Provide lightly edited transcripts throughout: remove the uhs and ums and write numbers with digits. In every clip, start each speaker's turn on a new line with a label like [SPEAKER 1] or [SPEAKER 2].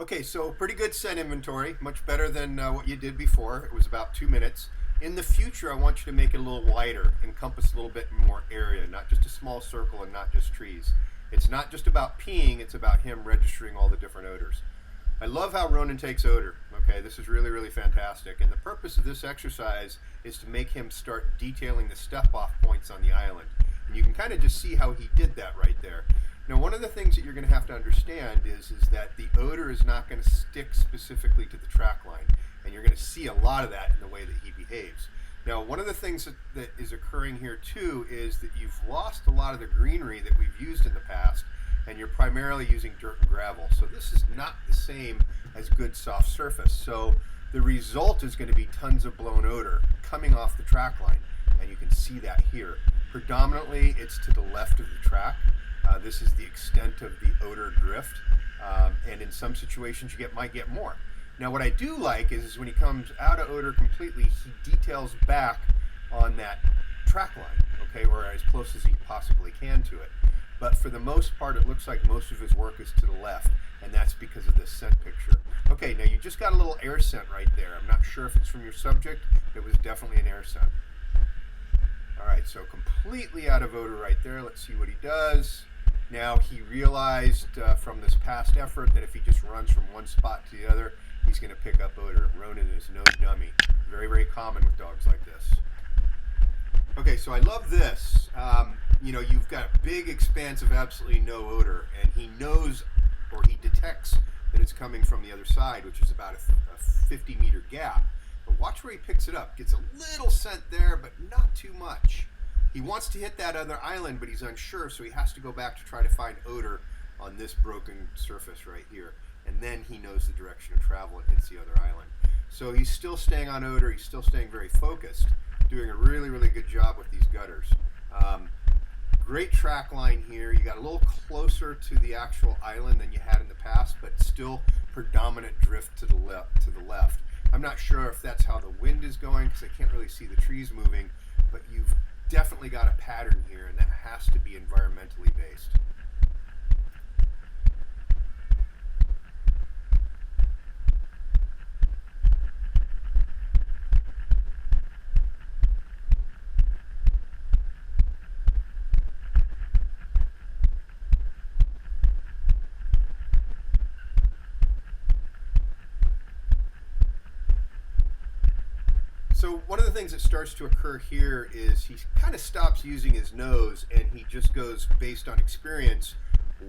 [SPEAKER 1] Okay, so pretty good scent inventory, much better than what you did before. It was about 2 minutes. In the future, I want you to make it a little wider, encompass a little bit more area, not just a small circle and not just trees. It's not just about peeing, it's about him registering all the different odors. I love how Ronin takes odor. Okay, this is really, really fantastic. And the purpose of this exercise is to make him start detailing the step off points on the island. And you can kind of just see how he did that right there. Now, one of the things that you're going to have to understand is that the odor is not going to stick specifically to the track line. And you're going to see a lot of that in the way that he behaves. Now, one of the things that is occurring here too is that you've lost a lot of the greenery that we've used in the past, and you're primarily using dirt and gravel. So this is not the same as good soft surface. So the result is going to be tons of blown odor coming off the track line, and you can see that here. Predominantly, it's to the left of the track. This is the extent of the odor drift, and in some situations you might get more. Now, what I do like is when he comes out of odor completely, he details back on that track line, okay, or as close as he possibly can to it. But for the most part, it looks like most of his work is to the left, and that's because of this scent picture. Okay, now you just got a little air scent right there. I'm not sure if it's from your subject. It was definitely an air scent. All right, so completely out of odor right there. Let's see what he does. Now he realized from this past effort that if he just runs from one spot to the other, he's going to pick up odor. Ronin is no dummy. Very, very common with dogs like this. Okay, so I love this. You've got a big expanse of absolutely no odor, and he knows or he detects that it's coming from the other side, which is about a 50-meter gap. But watch where he picks it up. Gets a little scent there, but not too much. He wants to hit that other island, but he's unsure, so he has to go back to try to find odor on this broken surface right here. And then he knows the direction of travel and hits the other island. So he's still staying on odor. He's still staying very focused, doing a really, really good job with these gutters. Great track line here. You got a little closer to the actual island than you had in the past, but still predominant drift to the left. I'm not sure if that's how the wind is going because I can't really see the trees moving, but you've definitely got a pattern here, and that has to be environmentally based. So one of the things that starts to occur here is he kind of stops using his nose and he just goes based on experience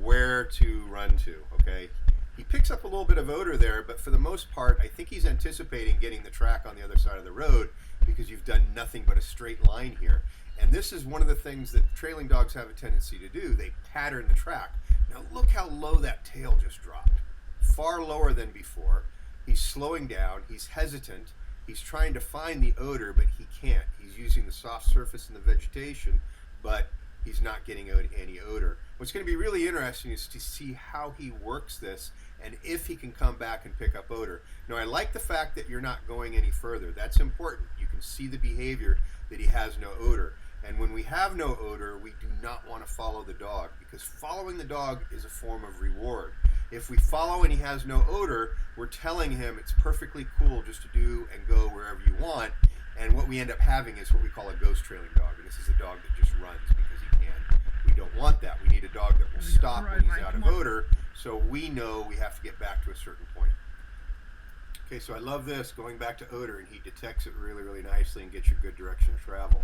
[SPEAKER 1] where to run to, okay? He picks up a little bit of odor there, but for the most part, I think he's anticipating getting the track on the other side of the road because you've done nothing but a straight line here. And this is one of the things that trailing dogs have a tendency to do. They pattern the track. Now look how low that tail just dropped. Far lower than before. He's slowing down. He's hesitant. He's trying to find the odor, but he can't. He's using the soft surface and the vegetation, but he's not getting any odor. What's going to be really interesting is to see how he works this and if he can come back and pick up odor. Now, I like the fact that you're not going any further. That's important. You can see the behavior that he has no odor. And when we have no odor, we do not want to follow the dog because following the dog is a form of reward. If we follow and he has no odor, we're telling him it's perfectly cool just to do and go wherever you want. And what we end up having is what we call a ghost trailing dog. And this is a dog that just runs because he can. We don't want that. We need a dog that will stop when he's out of odor so we know we have to get back to a certain point. Okay, so I love this, going back to odor, and he detects it really, really nicely and gets you a good direction of travel.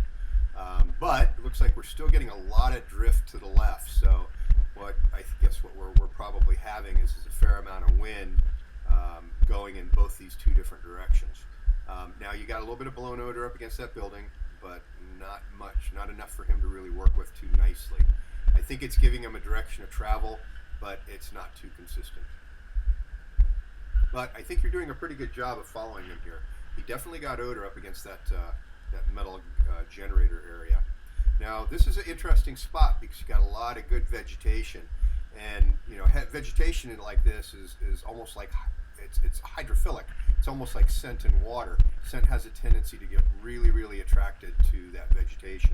[SPEAKER 1] But it looks like we're still getting a lot of drift to the left. So what I guess what we're probably having is a fair amount of wind going in both these two different directions. Now you got a little bit of blown odor up against that building, but not much, not enough for him to really work with too nicely. I think it's giving him a direction of travel, but it's not too consistent. But I think you're doing a pretty good job of following him here. He definitely got odor up against that metal generator area. Now this is an interesting spot because you got a lot of good vegetation, and vegetation like this is almost like it's hydrophilic. It's almost like scent in water. Scent has a tendency to get really, really attracted to that vegetation.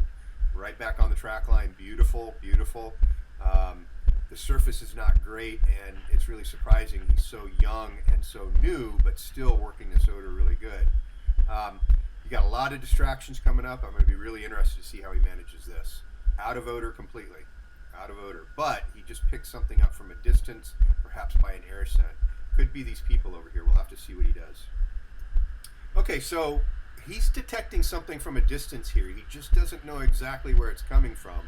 [SPEAKER 1] Right back on the track line, beautiful, beautiful. The surface is not great, and it's really surprising he's so young and so new, but still working this odor really good. Um, you got a lot of distractions coming up. I'm going to be really interested to see how he manages this. Out of odor completely. Out of odor. But he just picked something up from a distance, perhaps by an air scent. Could be these people over here. We'll have to see what he does. Okay, so he's detecting something from a distance here. He just doesn't know exactly where it's coming from.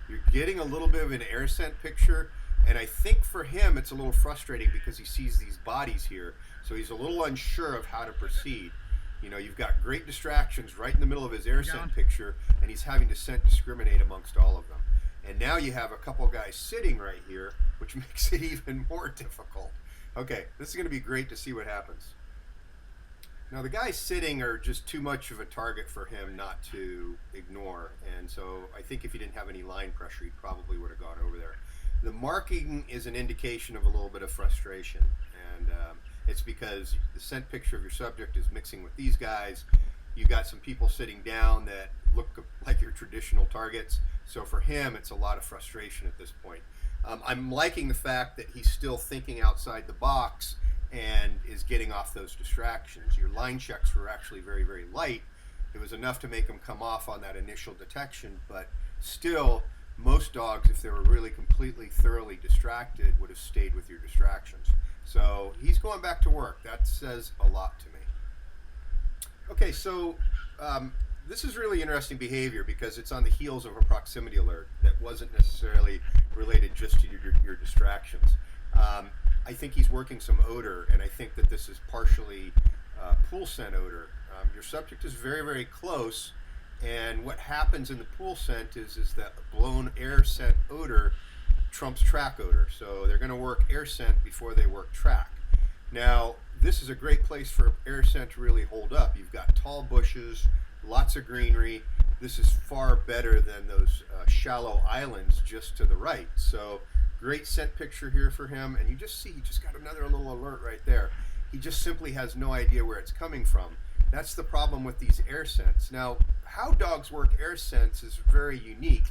[SPEAKER 1] You're getting a little bit of an air scent picture, and I think for him it's a little frustrating because he sees these bodies here, so he's a little unsure of how to proceed. You know, you've got great distractions right in the middle of his air scent picture, and he's having to scent discriminate amongst all of them. And now you have a couple guys sitting right here, which makes it even more difficult. Okay, this is going to be great to see what happens. Now the guys sitting are just too much of a target for him not to ignore, and so I think if he didn't have any line pressure, he probably would have gone over there. The marking is an indication of a little bit of frustration, and it's because the scent picture of your subject is mixing with these guys. You got some people sitting down that look like your traditional targets, so for him it's a lot of frustration at this point. I'm liking the fact that he's still thinking outside the box and is getting off those distractions. Your line checks were actually very, very light. It was enough to make him come off on that initial detection, but still, most dogs, if they were really completely, thoroughly distracted, would have stayed with your distractions. So he's going back to work. That says a lot to me. Okay, so this is really interesting behavior because it's on the heels of a proximity alert that wasn't necessarily related just to your distractions. I think he's working some odor, and I think that this is partially pool scent odor. Your subject is very, very close, and what happens in the pool scent is that blown air scent odor trumps track odor. So they're going to work air scent before they work track. Now, this is a great place for air scent to really hold up. You've got tall bushes, lots of greenery. This is far better than those shallow islands just to the right. So great scent picture here for him, and you just see he just got another little alert right there. He just simply has no idea where it's coming from. That's the problem with these air scents. Now, how dogs work air scents is very unique.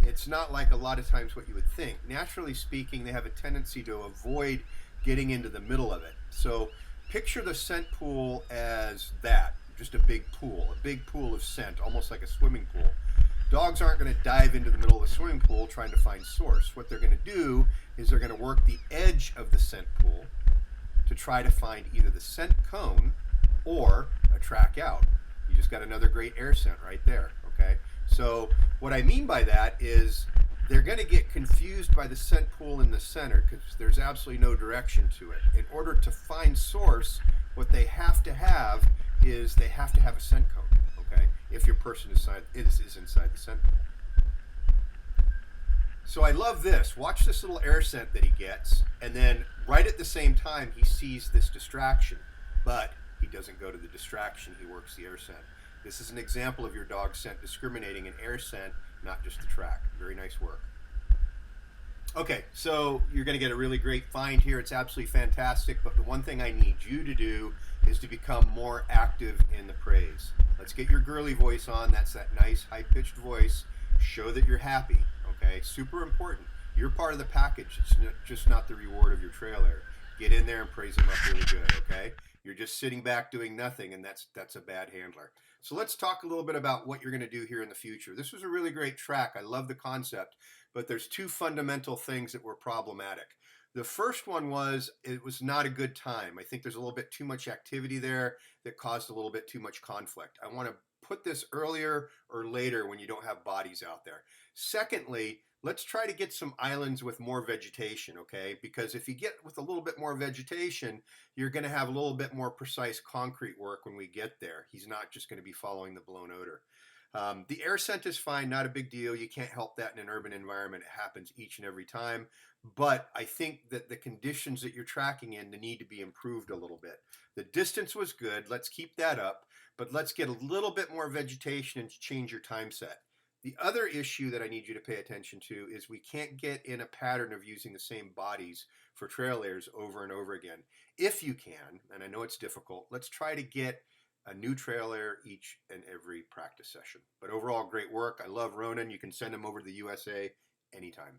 [SPEAKER 1] It's not like a lot of times what you would think. Naturally speaking, they have a tendency to avoid getting into the middle of it. So picture the scent pool as that, just a big pool of scent, almost like a swimming pool. Dogs aren't going to dive into the middle of the swimming pool trying to find source. What they're going to do is they're going to work the edge of the scent pool to try to find either the scent cone or a track out. You just got another great air scent right there, okay? So what I mean by that is they're going to get confused by the scent pool in the center because there's absolutely no direction to it. In order to find source, what they have to have is they have to have a scent cone. Okay, if your person is inside the scent pool. So I love this. Watch this little air scent that he gets, and then right at the same time he sees this distraction, but he doesn't go to the distraction, he works the air scent. This is an example of your dog scent discriminating an air scent, not just the track. Very nice work. Okay, so you're going to get a really great find here. It's absolutely fantastic, but the one thing I need you to do is to become more active in the praise. Let's get your girly voice on. That's that nice high-pitched voice. Show that you're happy, okay? Super important. You're part of the package. It's just not the reward of your trail error. Get in there and praise them up really good, okay? You're just sitting back doing nothing, and that's a bad handler. So let's talk a little bit about what you're going to do here in the future. This was a really great track. I love the concept, but there's two fundamental things that were problematic. The first one was it was not a good time. I think there's a little bit too much activity there that caused a little bit too much conflict. I want to put this earlier or later when you don't have bodies out there. Secondly, let's try to get some islands with more vegetation, okay? Because if you get with a little bit more vegetation, you're going to have a little bit more precise concrete work when we get there. He's not just going to be following the blown odor. The air scent is fine, not a big deal. You can't help that in an urban environment. It happens each and every time. But I think that the conditions that you're tracking in need to be improved a little bit. The distance was good. Let's keep that up. But let's get a little bit more vegetation and change your time set. The other issue that I need you to pay attention to is we can't get in a pattern of using the same bodies for trail layers over and over again. If you can, and I know it's difficult, let's try to get a new trail layer each and every practice session. But overall, great work. I love Ronin. You can send him over to the USA anytime.